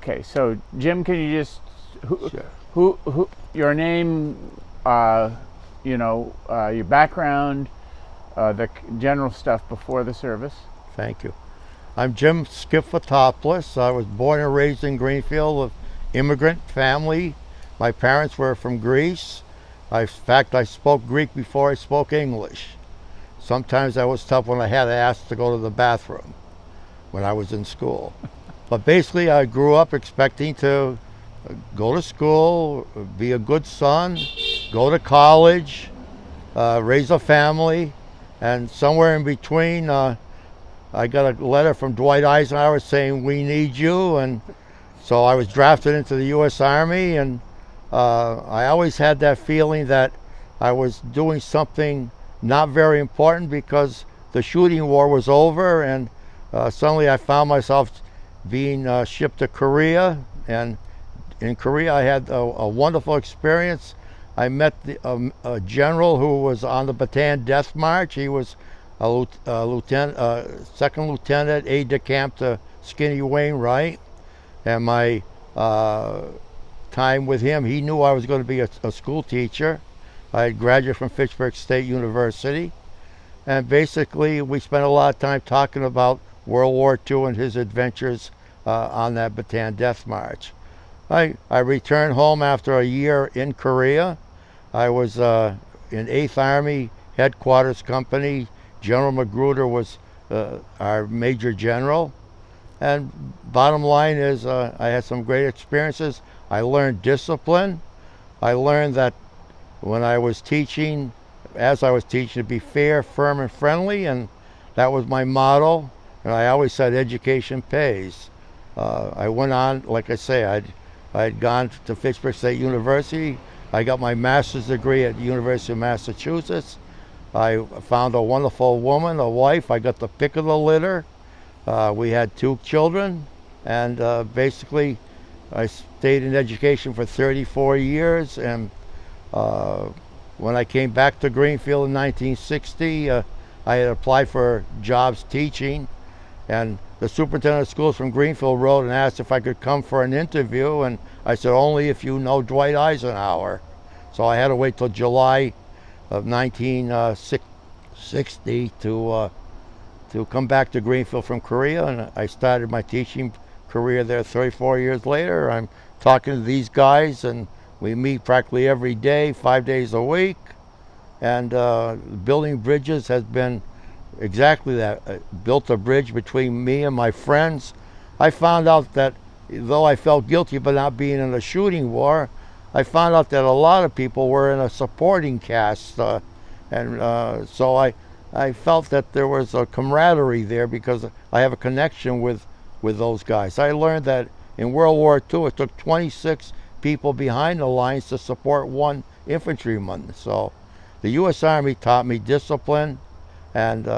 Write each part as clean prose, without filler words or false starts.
Okay, so Jim, can you just Sure. who your name, your background, the general stuff before the service? Thank you. I'm Jim Fotopolos. I was born and raised in Greenfield, of immigrant family. My parents were from Greece. In fact, I spoke Greek before I spoke English. Sometimes that was tough when I had to ask to go to the bathroom when I was in school. But basically, I grew up expecting to go to school, be a good son, go to college, raise a family, and somewhere in between, I got a letter from Dwight Eisenhower saying, "We need you." And so I was drafted into the U.S. Army, and I always had that feeling that I was doing something not very important because the shooting war was over, and suddenly I found myself being shipped to Korea. And in Korea, I had a wonderful experience. I met a general who was on the Bataan Death March. He was a lieutenant, second lieutenant, aide de camp to Skinny Wainwright. And my time with him, he knew I was going to be a school teacher. I had graduated from Fitchburg State University. And basically, we spent a lot of time talking about World War II and his adventures on that Bataan Death March. I returned home after a year in Korea. I was in 8th Army Headquarters Company. General Magruder was our Major General. And bottom line is, I had some great experiences. I learned discipline. I learned that when I was teaching, as I was teaching, to be fair, firm, and friendly, and that was my motto. And I always said education pays. I went on, like I say, I had gone to Fitchburg State University. I got my master's degree at the University of Massachusetts. I found a wonderful woman, a wife. I got the pick of the litter. We had 2 children, and basically I stayed in education for 34 years. And when I came back to Greenfield in 1960, I had applied for jobs teaching, and the superintendent of schools from Greenfield wrote and asked if I could come for an interview, and I said, "Only if you know Dwight Eisenhower." So I had to wait till July of 1960 to come back to Greenfield from Korea, and I started my teaching career there 34 years later. I'm talking to these guys, and we meet practically every day, 5 days a week, and building bridges has been exactly that. Built a bridge between me and my friends. I found out that though I felt guilty about not being in a shooting war, I found out that a lot of people were in a supporting cast, so I felt that there was a camaraderie there because I have a connection with those guys. I learned that in World War II, it took 26 people behind the lines to support 1 infantryman. So the U.S. Army taught me discipline, and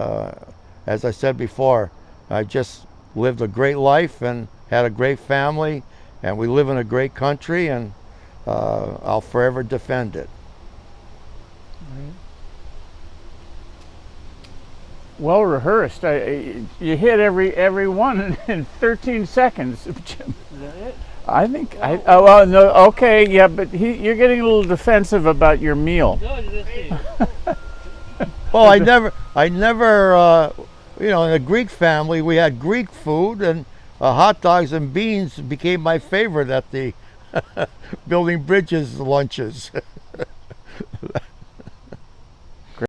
as I said before, I just lived a great life and had a great family, and we live in a great country, and I'll forever defend it. Well rehearsed. You hit every one in 13 seconds, Jim. Is that it? I think. Oh well, no. Okay, yeah, but you're getting a little defensive about your meal. No, let's see. Well, I never, in a Greek family, we had Greek food, and hot dogs and beans became my favorite at the building bridges lunches.